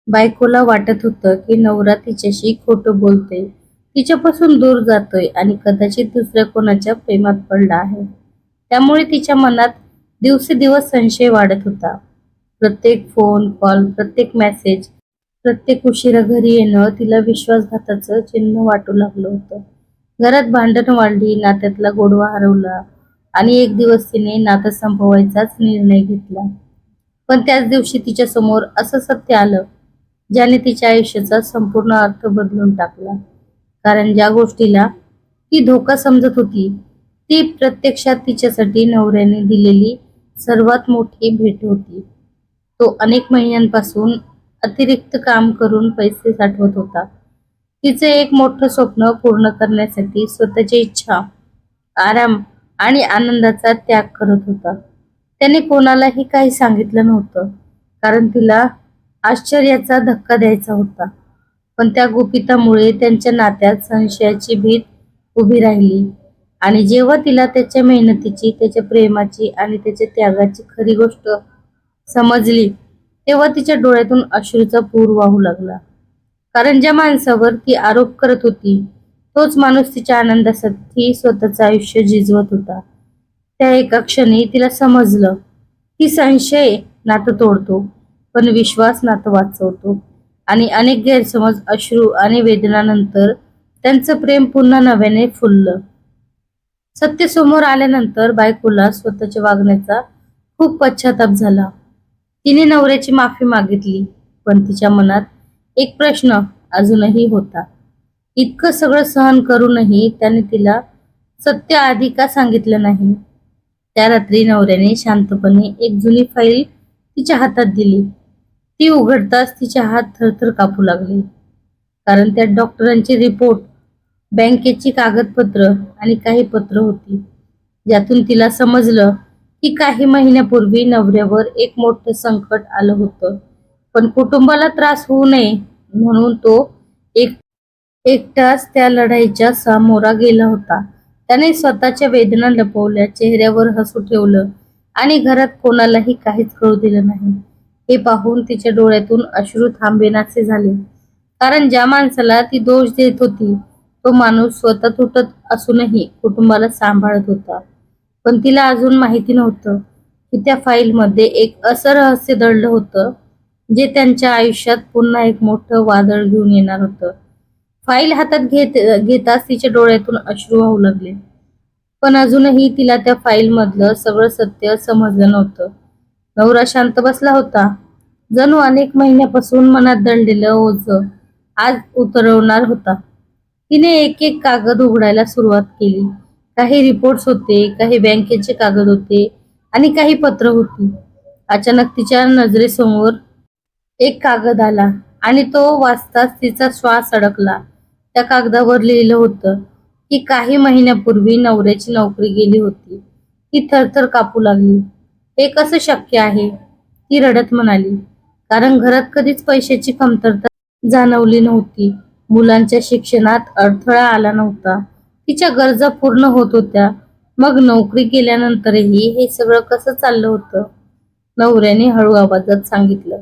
बायकोला वाटत होतं की नवरा तिच्याशी खोटं बोलतोय, तिच्यापासून दूर जातोय आणि कदाचित दुसऱ्या कोणाच्या प्रेमात पडला आहे. त्यामुळे तिच्या मनात दिवसेदिवस संशय वाढत होता. प्रत्येक फोन कॉल, प्रत्येक मेसेज, प्रत्येक उशिरा घरी येणं तिला विश्वासघाताचं चिन्ह वाटू लागलं होतं. घरात भांडणं वाढली, नात्यातला गोडवा हरवला आणि एक दिवस तिने नातं संपवायचाच निर्णय घेतला. पण त्याच दिवशी तिच्या समोर असं सत्य आलं, ज्याने तिच्या आयुष्याचा संपूर्ण अर्थ बदलून टाकला. कारण ज्या गोष्टीला ती धोका समजत होती, ती प्रत्यक्षात तिच्यासाठी नवऱ्याने दिलेली सर्वात मोठी भेट होती. तो अनेक महिन्यांपासून अतिरिक्त काम करून पैसे साठवत होता. तिचे एक मोठं स्वप्न पूर्ण करण्यासाठी स्वतःची इच्छा, आराम आणि आनंदाचा त्याग करत होता. त्याने कोणालाही काही सांगितलं नव्हतं, कारण तिला आश्चर्याचा धक्का द्यायचा होता. पण त्या गुपितामुळे त्यांच्या नात्यात संशयाची भीत उभी राहिली आणि जेव्हा तिला त्याच्या मेहनतीची, त्याच्या प्रेमाची आणि त्याच्या त्यागाची खरी गोष्ट समजली, तेव्हा तिच्या डोळ्यातून अश्रूचा पूर वाहू लागला. कारण ज्या माणसावर ती आरोप करत होती, तोच माणूस तिच्या आनंदासाठी स्वतःचं आयुष्य झिजवत होता. त्या एका क्षणी तिला समजलं की संशय नातं तोडतो, पण विश्वास नातं वाचवतो. आणि अनेक गैरसमज, अश्रू आणि वेदनानंतर त्यांचं प्रेम पुन्हा नव्याने फुललं. सत्य समोर आल्यानंतर बायकोला स्वतःच्या वागण्याचा खूप पश्चाताप झाला. तिने नवऱ्याची माफी मागितली, पण तिच्या मनात एक प्रश्न अजूनही होता. इतकं सगळं सहन करूनही त्याने तिला सत्य आधी का सांगितलं नाही? त्या रात्री नवऱ्याने शांतपणे एक जुनी फाईल तिच्या हातात दिली. ती उघडताच तिचे हात थरथर कापू लागले. कारण त्यात डॉक्टरांचे रिपोर्ट, बँकेची कागदपत्र आणि काही पत्र होती, ज्यातून तिला समजलं की काही महिन्यापूर्वी नवऱ्यावर एक मोठं संकट आलं होतं. पण कुटुंबाला त्रास होऊ नये म्हणून तो एक एकटाच त्या लढाईच्या सामोरा गेला होता. त्याने स्वतःच्या वेदना लपवल्या, चेहऱ्यावर हसू ठेवलं आणि घरात कोणालाही काहीच कळू दिलं नाही. हे पाहून तिच्या डोळ्यातून अश्रू थांबेनासे झाले. कारण ज्या माणसाला ती दोष देत होती, तो माणूस स्वतः तुटत असूनही कुटुंबाला सांभाळत होता. पण तिला अजून माहिती नव्हतं की त्या फाईलमध्ये एक असं रहस्य दडलं होतं, जे त्यांच्या आयुष्यात पुन्हा एक मोठं वादळ घेऊन येणार होतं. फाईल हातात घेताच तिच्या डोळ्यातून अश्रू वाहू लागले. पण अजूनही तिला त्या फाईल मधलं सगळं सत्य समजलं नव्हतं. नवरा शांत बसला होता, जणू अनेक महिन्यापासून मनात दडलेलं ओझं आज उतरवणार होता. तिने एक एक कागद उघडायला सुरुवात केली. काही रिपोर्ट्स होते, काही बँकेचे कागद होते आणि काही पत्र होती. अचानक तिच्या नजरेसमोर एक कागद आला आणि तो वाचताच तिचा श्वास अडकला. त्या कागदावर लिहिलं होतं की काही महिन्यापूर्वी नवऱ्याची नोकरी गेली होती. ती थरथर कापू लागली. हे कसं शक्य आहे? ती रडत म्हणाली. कारण घरात कधीच पैशाची कमतरता जाणवली नव्हती. मुलांच्या शिक्षणात अडथळा आला नव्हता. तिच्या गरजा पूर्ण होत होत्या. मग नोकरी केल्यानंतरही हे सगळं कसं चाललं होतं? नवऱ्याने हळू आवाजात सांगितलं,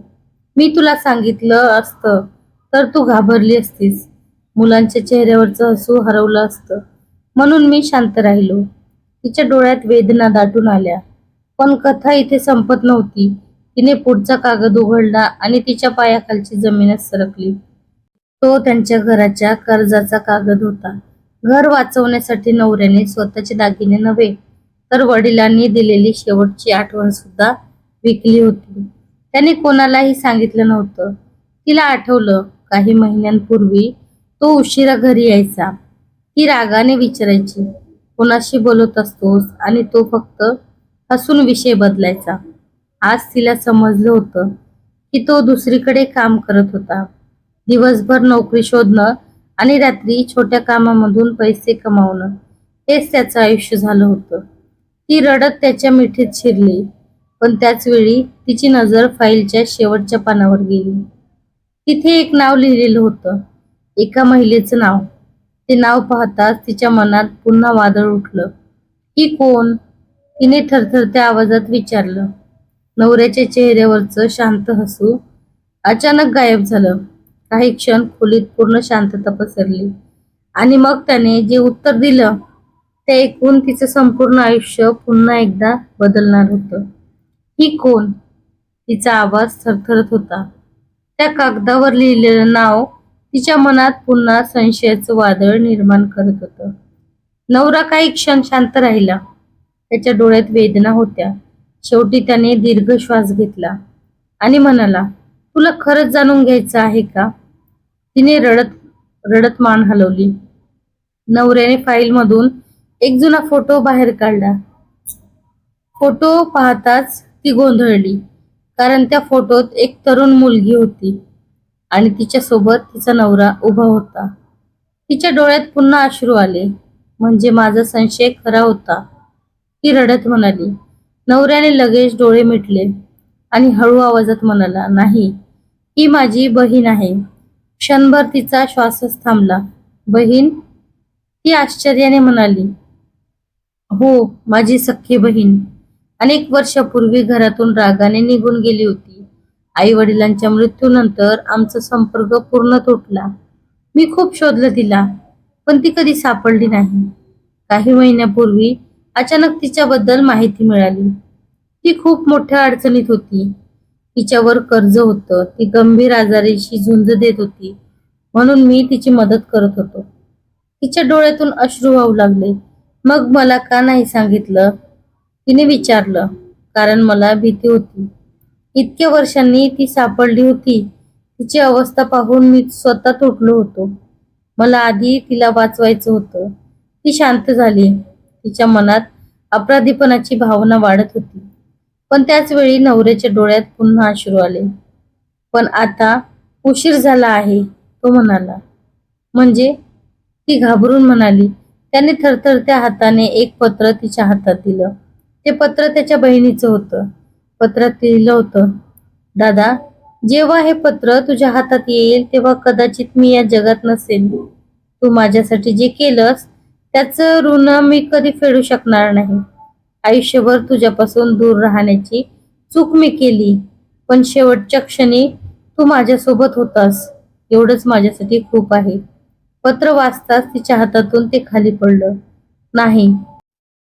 मी तुला सांगितलं असतं तर तू घाबरली असतीस. मुलांच्या चेहऱ्यावरचं हसू हरवलं असतं, म्हणून मी शांत राहिलो. तिच्या डोळ्यात वेदना दाटून आल्या. पण कथा इथे संपत नव्हती. तिने पुढचा कागद उघडला आणि तिच्या पायाखालची जमीनच सरकली. तो त्यांच्या घराच्या कर्जाचा कागद होता. घर वाचवण्यासाठी नवऱ्याने स्वतःचे दागिने नव्हे, तर वडिलांनी दिलेली शेवटची आठवण सुद्धा विकली होती. त्याने कोणालाही सांगितलं नव्हतं. तिला आठवलं, काही महिन्यांपूर्वी तो उशिरा घरी यायचा. ती रागाने विचारायची, कोणाशी बोलत असतोस? आणि तो फक्त हसून विषय बदलायचा. आज तिला समजलं होतं की तो दुसरीकडे काम करत होता. दिवसभर नोकरी शोधणं आणि रात्री छोट्या कामामधून पैसे कमावणं, हेच त्याचं आयुष्य झालं होतं. ती रडत त्याच्या मिठीत शिरली. पण त्याच वेळी तिची नजर फाईलच्या शेवटच्या पानावर गेली. तिथे एक नाव लिहिलेलं होतं, एका महिलेचं नाव. ते नाव पाहताच तिच्या मनात पुन्हा वादळ उठलं. ही कोण? तिने थरथरत्या आवाजात विचारलं. नवऱ्याच्या चेहऱ्यावरचं शांत हसू अचानक गायब झालं. काही क्षण खोलीत पूर्ण शांतता पसरली आणि मग त्याने जे उत्तर दिलं ते ऐकून तिचं संपूर्ण आयुष्य पुन्हा एकदा बदलणार होतं. ही कोण? तिचा आवाज थरथरत होता. त्या कागदावर लिहिलेलं नाव तिच्या मनात पुन्हा संशयाचं वादळ निर्माण करत होतं. नवरा काही क्षण शांत राहिला. त्याच्या डोळ्यात वेदना होत्या. शेवटी त्याने दीर्घ श्वास घेतला आणि म्हणाला, तुला खरंच जाणून घ्यायचं आहे का? तिने रडत रडत मान हलवली. नवऱ्याने फाईलमधून एक जुना फोटो बाहेर काढला. फोटो पाहताच ती गोंधळली, कारण त्या फोटोत एक तरुण मुलगी होती आणि तिच्यासोबत तिचा नवरा उभा होता. तिच्या डोळ्यात पुन्हा अश्रू आले. म्हणजे माझा संशय खरा होता, ती रडत म्हणाली. नवऱ्याने लगेच डोळे मिटले आणि हळू आवाजात म्हणाला, नाही, ही माझी बहीण आहे. क्षणभर तिचा श्वासच थांबला. बहीण? ती आश्चर्याने म्हणाली, हो, माझी सख्खी बहीण. अनेक वर्षापूर्वी घरातून रागाने निघून गेली होती. आई वडिलांच्या मृत्यूनंतर आमचा संपर्क पूर्ण तुटला. मी खूप शोधलं तिला, पण ती कधी सापडली नाही. काही महिन्यापूर्वी अचानक तिच्याबद्दल माहिती मिळाली. ती खूप मोठ्या अडचणीत होती. तिच्यावर कर्ज होतं. ती गंभीर आजाराशी झुंज देत होती. म्हणून मी तिची मदत करत होतो. तिच्या डोळ्यातून अश्रू वाहू लागले. मग मला का नाही सांगितलं? तिने विचारलं. कारण मला भीती होती. इतक्या वर्षांनी ती सापडली होती. तिची अवस्था पाहून मी स्वतः तुटलो होतो. मला आधी तिला वाचवायचं होतं. ती शांत झाली. तिच्या मनात अपराधीपणाची भावना वाढत होती. पण त्याच वेळी नवऱ्याच्या डोळ्यात पुन्हा अश्रू आले. पण आता उशीर झाला आहे, तो म्हणाला. म्हणजे? ती घाबरून म्हणाली. त्याने थरथरत्या हाताने एक पत्र तिच्या हातात दिलं. ते पत्र त्याच्या बहिणीचं होतं. पत्रात लिहिलं होतं, दादा, जेव्हा हे पत्र तुझ्या हातात येईल तेव्हा कदाचित मी या जगात नसेल. तू माझ्यासाठी जे केलंस त्याचं ऋण मी कधी फेडू शकणार नाही. आयुष्यभर तुझ्यापासून दूर राहण्याची चूक मी केली, पण शेवटच्या क्षणी तू माझ्यासोबत होतास, एवढंच माझ्यासाठी खूप आहे. पत्र वाचताच तिच्या हातातून ते खाली पडलं. नाही,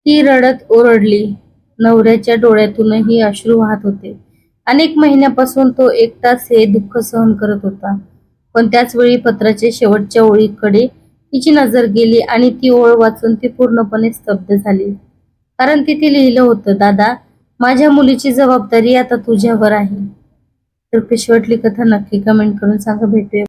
ती रडत ओरडली. नवऱ्याच्या डोळ्यातूनही अश्रू वाहत होते. अनेक महिन्यापासून तो एकटाच हे दुःख सहन करत होता. पण त्याच वेळी पत्राच्या शेवटच्या ओळीकडे तिची नजर गेली आणि ती ओळ वाचून ती पूर्णपणे स्तब्ध झाली. कारण तिथे लिहिलं होतं, दादा, माझ्या मुलीची जबाबदारी आता तुझ्यावर आहे. तर कशी वाटली कथा नक्की कमेंट करून सांगा. भेटूया.